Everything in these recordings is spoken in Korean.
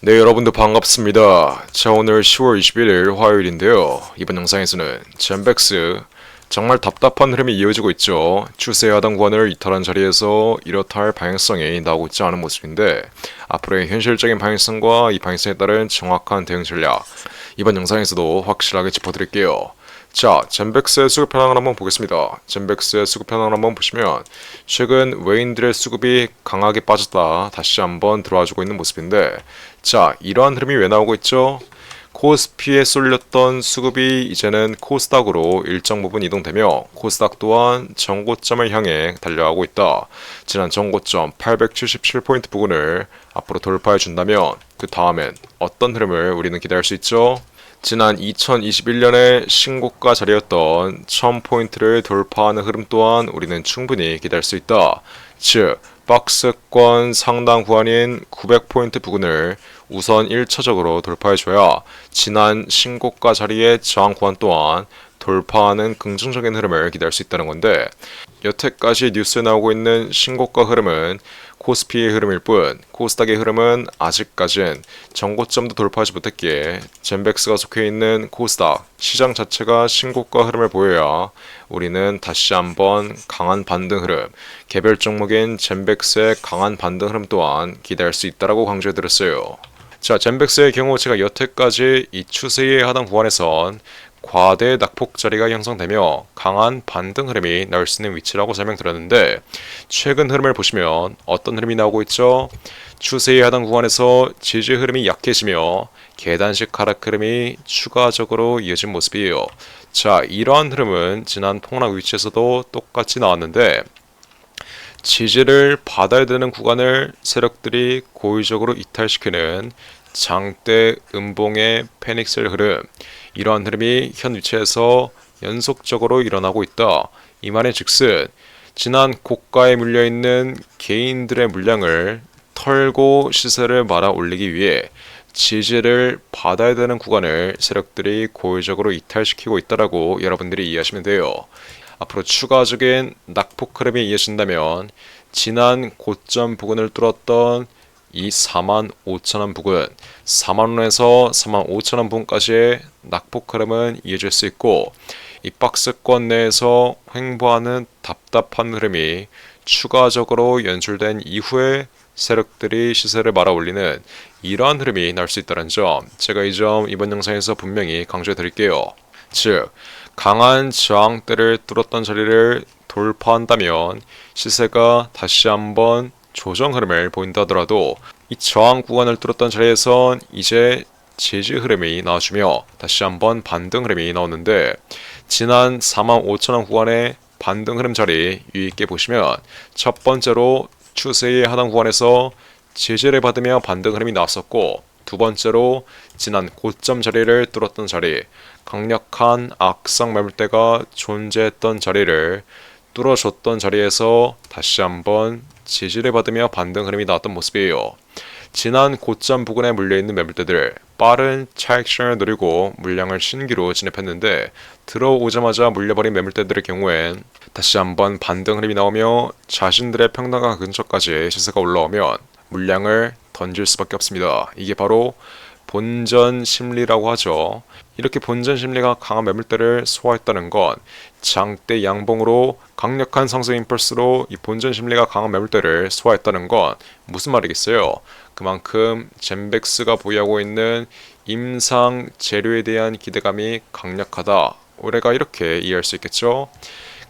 네, 여러분들 반갑습니다. 자, 오늘 10월 21일 화요일인데요. 이번 영상에서는 젠백스 정말 답답한 흐름이 이어지고 있죠. 추세 하단 구간을 이탈한 자리에서 이렇다 할 방향성이 나오고 있지 않은 모습인데 앞으로의 현실적인 방향성과 이 방향성에 따른 정확한 대응 전략 이번 영상에서도 확실하게 짚어드릴게요. 자, 젠백스의 수급 현황을 한번 보겠습니다. 젠백스의 수급 현황을 한번 보시면 최근 외인들의 수급이 강하게 빠졌다 다시 한번 들어와주고 있는 모습인데, 자, 이러한 흐름이 왜 나오고 있죠? 코스피에 쏠렸던 수급이 이제는 코스닥으로 일정 부분 이동되며 코스닥 또한 전고점을 향해 달려가고 있다. 지난 전고점 877포인트 부근을 앞으로 돌파해 준다면 그 다음엔 어떤 흐름을 우리는 기대할 수 있죠? 지난 2021년의 신고가 자리였던 1000포인트를 돌파하는 흐름 또한 우리는 충분히 기대할 수 있다. 즉, 박스권 상단 구간인 900포인트 부근을 우선 1차적으로 돌파해줘야 지난 신고가 자리의 저항 구간 또한 돌파하는 긍정적인 흐름을 기대할 수 있다는 건데, 여태까지 뉴스에 나오고 있는 신고가 흐름은 코스피의 흐름일 뿐 코스닥의 흐름은 아직까진 전고점도 돌파하지 못했기에 젠백스가 속해 있는 코스닥 시장 자체가 신고가 흐름을 보여야 우리는 다시 한번 강한 반등 흐름, 개별 종목인 젠백스의 강한 반등 흐름 또한 기대할 수 있다라고 강조해드렸어요. 자, 젠백스의 경우 제가 여태까지 이 추세의 하단 구간에선 과대 낙폭 자리가 형성되며 강한 반등 흐름이 나올 수 있는 위치라고 설명드렸는데, 최근 흐름을 보시면 어떤 흐름이 나오고 있죠? 추세의 하단 구간에서 지지 흐름이 약해지며 계단식 하락 흐름이 추가적으로 이어진 모습이에요. 자, 이러한 흐름은 지난 폭락 위치에서도 똑같이 나왔는데, 지지를 받아야 되는 구간을 세력들이 고의적으로 이탈시키는 장대 음봉의 패닉셀 흐름, 이러한 흐름이 현 위치에서 연속적으로 일어나고 있다. 이 말의 즉슨 지난 고가에 물려있는 개인들의 물량을 털고 시세를 말아 올리기 위해 지지를 받아야 되는 구간을 세력들이 고의적으로 이탈시키고 있다라고 여러분들이 이해하시면 돼요. 앞으로 추가적인 낙폭 흐름이 이어진다면 지난 고점 부근을 뚫었던 이 45,000원 부근, 4만원에서 45,000원 부근까지의 낙폭 흐름은 이어질 수 있고, 이 박스권 내에서 횡보하는 답답한 흐름이 추가적으로 연출된 이후에 세력들이 시세를 말아 올리는 이러한 흐름이 날 수 있다는 점, 제가 이 점 이번 영상에서 분명히 강조해 드릴게요. 즉, 강한 저항대를 뚫었던 자리를 돌파한다면 시세가 다시 한번 조정 흐름을 보인다 하더라도 이 저항 구간을 뚫었던 자리에선 이제 지지 흐름이 나와주며 다시 한번 반등 흐름이 나오는데, 지난 45,000원 구간의 반등 흐름 자리 유의있게 보시면 첫 번째로 추세의 하단 구간에서 지지를 받으며 반등 흐름이 나왔었고, 두 번째로 지난 고점 자리를 뚫었던 자리, 강력한 악성 매물대가 존재했던 자리를 뚫어줬던 자리에서 다시 한번 지지를 받으며 반등 흐름이 나왔던 모습이에요. 지난 고점 부근에 물려있는 매물대들 빠른 차익실현을 노리고 물량을 신규로 진입했는데, 들어오자마자 물려버린 매물대들의 경우엔 다시 한번 반등 흐름이 나오며 자신들의 평단가 근처까지 시세가 올라오면 물량을 던질 수밖에 없습니다. 이게 바로 본전 심리라고 하죠. 이렇게 본전 심리가 강한 매물대를 소화했다는 건 장대 양봉으로 강력한 상승 임펄스로 이 본전 심리가 강한 매물대를 소화했다는 건 무슨 말이겠어요? 그만큼 젠백스가 보유하고 있는 임상 재료에 대한 기대감이 강력하다. 우리가 이렇게 이해할 수 있겠죠?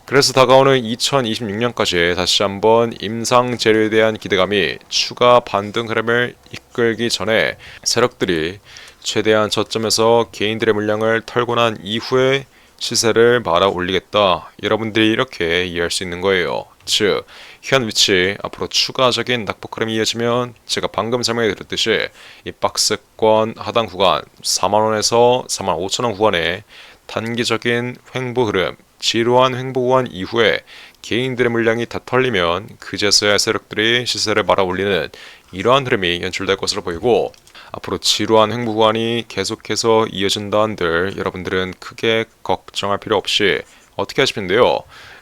그래서 다가오는 2026년까지 다시 한번 임상 재료에 대한 기대감이 추가 반등 흐름을 이끌기 전에 세력들이 최대한 저점에서 개인들의 물량을 털고 난 이후에 시세를 말아 올리겠다. 여러분들이 이렇게 이해할 수 있는 거예요. 즉, 현 위치 앞으로 추가적인 낙폭 흐름이 이어지면 제가 방금 설명해 드렸듯이 이 박스권 하단 구간 4만원에서 45,000원 구간에 단기적인 횡보 흐름, 지루한 횡보 구간 이후에 개인들의 물량이 다 털리면 그제서야 세력들이 시세를 말아 올리는 이러한 흐름이 연출될 것으로 보이고, 앞으로 지루한 횡보 구간이 계속해서 이어진다 한들 여러분들은 크게 걱정할 필요 없이 어떻게 하시면 돼요?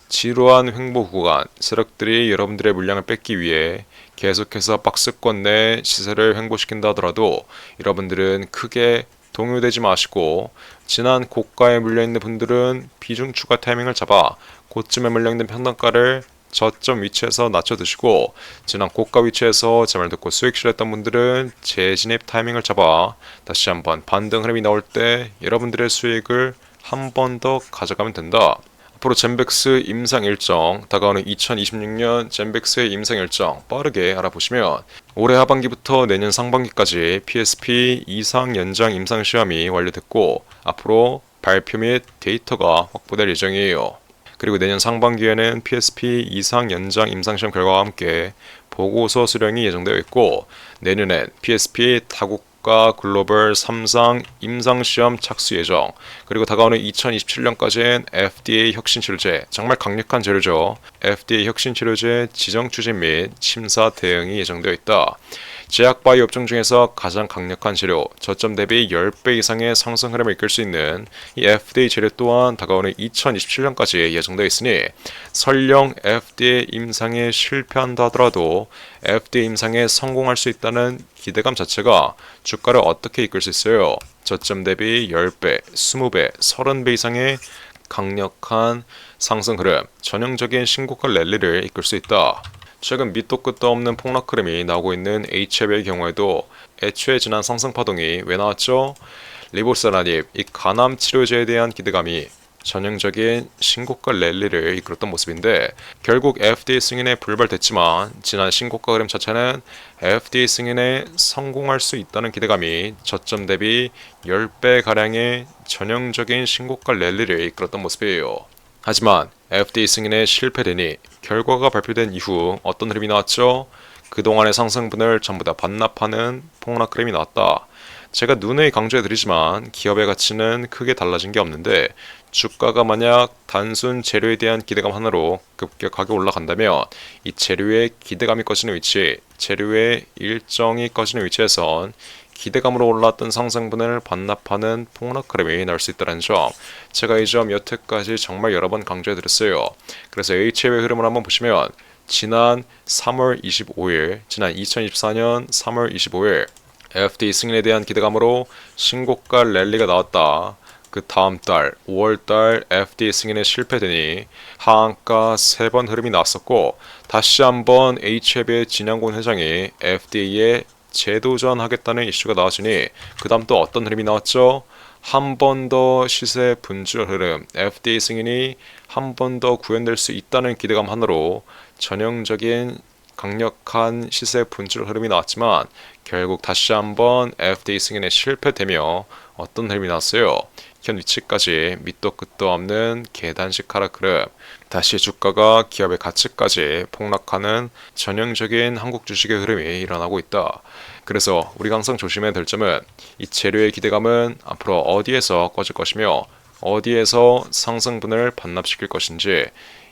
지루한 횡보 구간, 세력들이 여러분들의 물량을 뺏기 위해 계속해서 박스권 내 시세를 횡보시킨다 하더라도 여러분들은 크게 동요되지 마시고 지난 고가에 물려있는 분들은 비중 추가 타이밍을 잡아 고점에 물려있는 평단가를 저점 위치에서 낮춰두시고 지난 고가 위치에서 제 말 듣고 수익 실했던 분들은 재진입 타이밍을 잡아 다시 한번 반등 흐름이 나올 때 여러분들의 수익을 한 번 더 가져가면 된다. 앞으로 젠백스 임상 일정, 다가오는 2026년 젠백스의 임상 일정 빠르게 알아보시면 올해 하반기부터 내년 상반기까지 PSP 이상 연장 임상 시험이 완료됐고 앞으로 발표 및 데이터가 확보될 예정이에요. 그리고 내년 상반기에는 PSP 이상 연장 임상시험 결과와 함께 보고서 수령이 예정되어 있고 내년엔 PSP 다국가 글로벌 3상 임상시험 착수 예정 그리고 다가오는 2027년까지는 FDA 혁신치료제 정말 강력한 재료죠. FDA 혁신치료제 지정 추진 및 심사 대응이 예정되어 있다. 제약바이오 업종 중에서 가장 강력한 재료, 저점 대비 10배 이상의 상승 흐름을 이끌 수 있는 이 FDA 재료 또한 다가오는 2027년까지 예정되어 있으니 설령 FDA 임상에 실패한다 하더라도 FDA 임상에 성공할 수 있다는 기대감 자체가 주가를 어떻게 이끌 수 있어요? 저점 대비 10배, 20배, 30배 이상의 강력한 상승 흐름, 전형적인 신고가 랠리를 이끌 수 있다. 최근 밑도 끝도 없는 폭락 흐름이 나오고 있는 HF의 경우에도 애초에 지난 상승 파동이 왜 나왔죠? 리보세라닙, 이 간암 치료제에 대한 기대감이 전형적인 신고가 랠리를 이끌었던 모습인데 결국 FDA 승인에 불발됐지만 지난 신고가 흐름 자체는 FDA 승인에 성공할 수 있다는 기대감이 저점 대비 10배가량의 전형적인 신고가 랠리를 이끌었던 모습이에요. 하지만 FDA 승인에 실패되니 결과가 발표된 이후 어떤 흐름이 나왔죠? 그동안의 상승분을 전부 다 반납하는 폭락 흐름이 나왔다. 제가 누누이 강조해드리지만 기업의 가치는 크게 달라진 게 없는데 주가가 만약 단순 재료에 대한 기대감 하나로 급격하게 올라간다면 이 재료의 기대감이 꺼지는 위치, 재료의 일정이 꺼지는 위치에선 기대감으로 올라왔던 상승분을 반납하는 폭락 흐름이 나올 수 있다는 점, 제가 이 점 여태까지 정말 여러 번 강조해드렸어요. 그래서 HF의 흐름을 한번 보시면 지난 3월 25일, 지난 2024년 3월 25일 FDA 승인에 대한 기대감으로 신고가 랠리가 나왔다. 그 다음 달 5월달 FDA 승인에 실패되니 하한가 3번 흐름이 나왔었고 다시 한번 HF의 진양곤 회장이 FDA에 재도전하겠다는 이슈가 나왔으니 그 다음 또 어떤 흐름이 나왔죠? 한 번 더 시세 분출 흐름, FDA 승인이 한 번 더 구현될 수 있다는 기대감 하나로 전형적인 강력한 시세 분출 흐름이 나왔지만 결국 다시 한번 FDA 승인에 실패되며 어떤 흐름이 나왔어요? 현 위치까지 밑도 끝도 없는 계단식 하락 흐름, 다시 주가가 기업의 가치까지 폭락하는 전형적인 한국 주식의 흐름이 일어나고 있다. 그래서 우리가 항상 조심해야 될 점은 이 재료의 기대감은 앞으로 어디에서 꺼질 것이며 어디에서 상승분을 반납시킬 것인지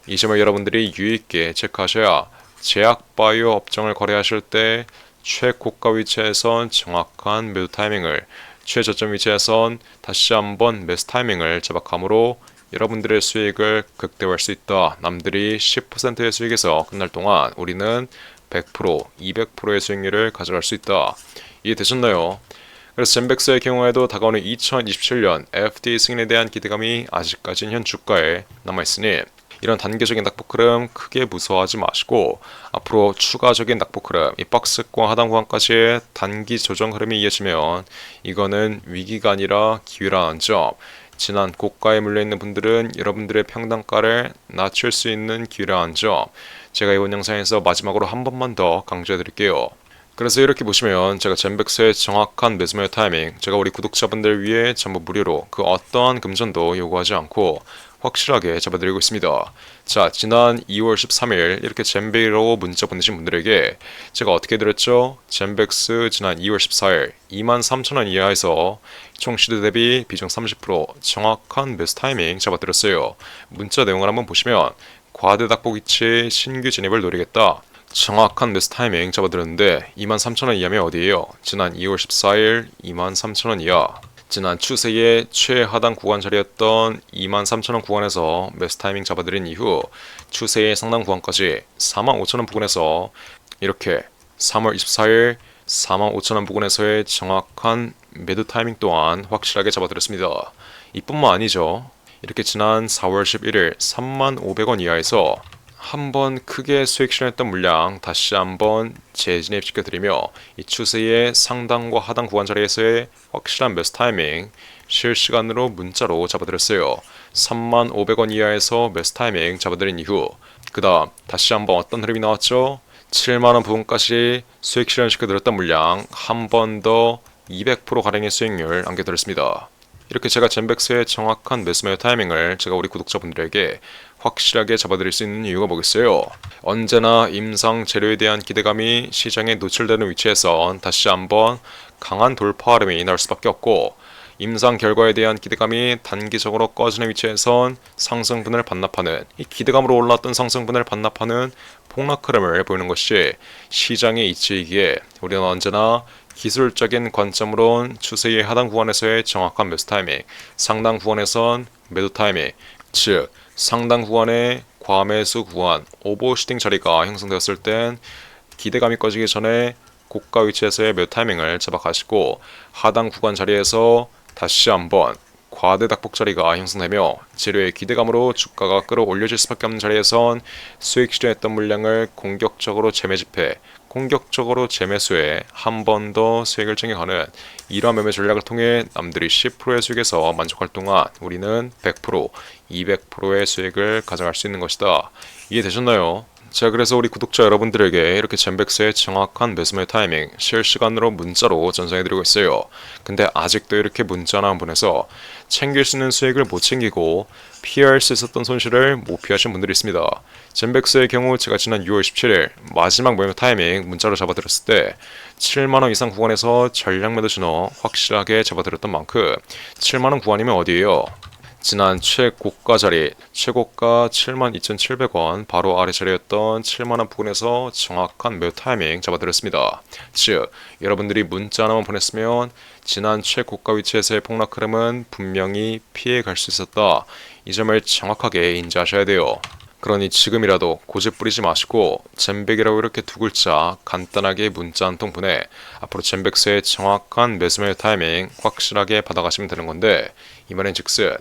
이 점을 여러분들이 유의있게 체크하셔야 제약바이오 업종을 거래하실 때 최고가 위치에선 정확한 매도 타이밍을, 최저점 위치에선 다시 한번 매수 타이밍을 잡아감으로 여러분들의 수익을 극대화할 수 있다. 남들이 10%의 수익에서 끝날 동안 우리는 100%, 200%의 수익률을 가져갈 수 있다. 이해되셨나요? 그래서 젠백스의 경우에도 다가오는 2027년 FDA 승인에 대한 기대감이 아직까지는 현 주가에 남아있으니 이런 단계적인 낙폭 흐름 크게 무서워하지 마시고 앞으로 추가적인 낙폭 흐름, 이 박스권 하단 구간까지의 단기 조정 흐름이 이어지면 이거는 위기가 아니라 기회라는 점, 지난 고가에 물려있는 분들은 여러분들의 평단가를 낮출 수 있는 기회라는 점, 제가 이번 영상에서 마지막으로 한 번만 더 강조해드릴게요. 그래서 이렇게 보시면 제가 젠백스의 정확한 매수 매도 타이밍, 제가 우리 구독자분들 위해 전부 무료로 그 어떠한 금전도 요구하지 않고 확실하게 잡아드리고 있습니다. 자, 지난 2월 13일 이렇게 젠베이라고 문자 보내신 분들에게 제가 어떻게 드렸죠? 젠백스 지난 2월 14일 23,000원 이하에서 총 시드 대비 비중 30% 정확한 매수 타이밍 잡아드렸어요. 문자 내용을 한번 보시면 과대낙폭 위치 신규 진입을 노리겠다. 정확한 매수 타이밍 잡아드렸는데 23,000원 이하면 어디예요? 지난 2월 14일 23,000원 이하, 지난 추세의 최하단 구간 자리였던 23,000원 구간에서 매수 타이밍 잡아드린 이후 추세의 상단 구간까지 45,000원 부근에서 이렇게 3월 24일 45,000원 부근에서의 정확한 매도 타이밍 또한 확실하게 잡아드렸습니다. 이뿐만 아니죠. 이렇게 지난 4월 11일 35,500원 이하에서 한번 크게 수익 실현했던 물량 다시 한번 재진입시켜드리며 이 추세의 상단과 하단 구간 자리에서의 확실한 매수 타이밍 실시간으로 문자로 잡아드렸어요. 35,500원 이하에서 매수 타이밍 잡아드린 이후 그 다음 다시 한번 어떤 흐름이 나왔죠? 7만원 부분까지 수익 실현시켜드렸던 물량 한 번 더 200%가량의 수익률 안겨드렸습니다. 이렇게 제가 젠백스의 정확한 매수 타이밍을 제가 우리 구독자분들에게 확실하게 잡아드릴 수 있는 이유가 뭐겠어요? 언제나 임상 재료에 대한 기대감이 시장에 노출되는 위치에선 다시 한번 강한 돌파 흐름이 나올 수밖에 없고 임상 결과에 대한 기대감이 단기적으로 꺼지는 위치에선 상승분을 반납하는 이 기대감으로 올랐던 상승분을 반납하는 폭락 흐름을 보이는 것이 시장의 이치이기에 우리는 언제나 기술적인 관점으론 추세의 하단 구간에서의 정확한 매수 타이밍, 상단 구간에선 매도 타이밍, 즉 상단 구간의 과매수 구간, 오버슈팅 자리가 형성되었을 땐 기대감이 꺼지기 전에 고가 위치에서의 매도 타이밍을 잡아 가시고 하단 구간 자리에서 다시 한번 과대 닭폭 자리가 형성되며 재료의 기대감으로 주가가 끌어올려질 수밖에 없는 자리에선 수익 실현했던 물량을 공격적으로 재매집해 공격적으로 재매수해 한 번 더 수익을 챙겨가는 이러한 매매 전략을 통해 남들이 10%의 수익에서 만족할 동안 우리는 100%, 200%의 수익을 가져갈 수 있는 것이다. 이해되셨나요? 자, 그래서 우리 구독자 여러분들에게 이렇게 젠백스의 정확한 매수매 타이밍 실시간으로 문자로 전송해드리고 있어요. 근데 아직도 이렇게 문자 하나 보내서 챙길 수 있는 수익을 못 챙기고 피할 수 있었던 손실을 못 피하신 분들이 있습니다. 젠백스의 경우 제가 지난 6월 17일 마지막 매매 타이밍 문자로 잡아드렸을 때 7만원 이상 구간에서 전략 매도 신호 확실하게 잡아드렸던 만큼 7만원 구간이면 어디예요? 지난 최고가 자리, 최고가 72,700원 바로 아래 자리였던 7만원 부근에서 정확한 매도 타이밍 잡아드렸습니다. 즉, 여러분들이 문자 하나만 보냈으면 지난 최고가 위치에서의 폭락 흐름은 분명히 피해갈 수 있었다. 이 점을 정확하게 인지하셔야 돼요. 그러니 지금이라도 고집 부리지 마시고 젠백이라고 이렇게 두 글자 간단하게 문자 한 통 보내 앞으로 젠백스의 정확한 매수매 타이밍 확실하게 받아가시면 되는 건데 이 말인 즉슨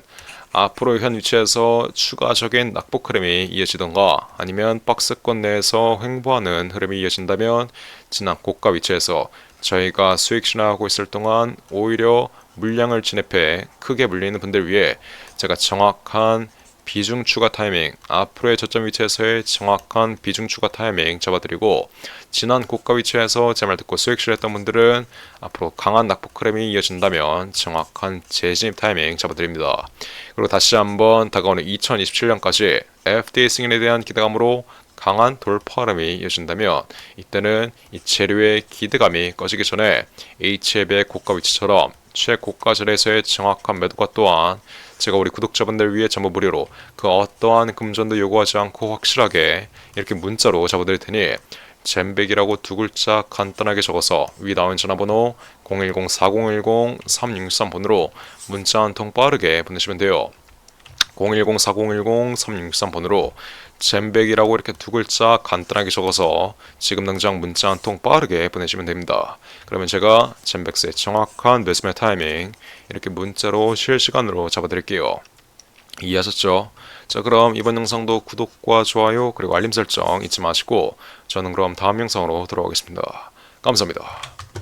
앞으로 현 위치에서 추가적인 낙폭 흐름이 이어지던가 아니면 박스권 내에서 횡보하는 흐름이 이어진다면 지난 고가 위치에서 저희가 수익 실현하고 있을 동안 오히려 물량을 진입해 크게 물리는 분들 위해 제가 정확한 비중 추가 타이밍, 앞으로의 저점 위치에서의 정확한 비중 추가 타이밍 잡아드리고 지난 고가 위치에서 제 말 듣고 수익 실현했던 분들은 앞으로 강한 낙폭 흐름이 이어진다면 정확한 재진입 타이밍 잡아드립니다. 그리고 다시 한번 다가오는 2027년까지 FDA 승인에 대한 기대감으로 강한 돌파 흐름이 이어진다면 이때는 이 재료의 기대감이 꺼지기 전에 HL의 고가 위치처럼 최고가 자리에서의 정확한 매도가 또한 제가 우리 구독자분들 위해 전부 무료로 그 어떠한 금전도 요구하지 않고 확실하게 이렇게 문자로 잡아드릴 테니 젠백이라고 두 글자 간단하게 적어서 위 나온 전화번호 010-4010-3663번으로 문자 한 통 빠르게 보내시면 돼요. 010-4010-3663번으로 젠백이라고 이렇게 두 글자 간단하게 적어서 지금 당장 문자 한 통 빠르게 보내시면 됩니다. 그러면 제가 젠백스의 정확한 매수매 타이밍 이렇게 문자로 실시간으로 잡아드릴게요. 이해하셨죠? 자, 그럼 이번 영상도 구독과 좋아요 그리고 알림 설정 잊지 마시고 저는 그럼 다음 영상으로 돌아오겠습니다. 감사합니다.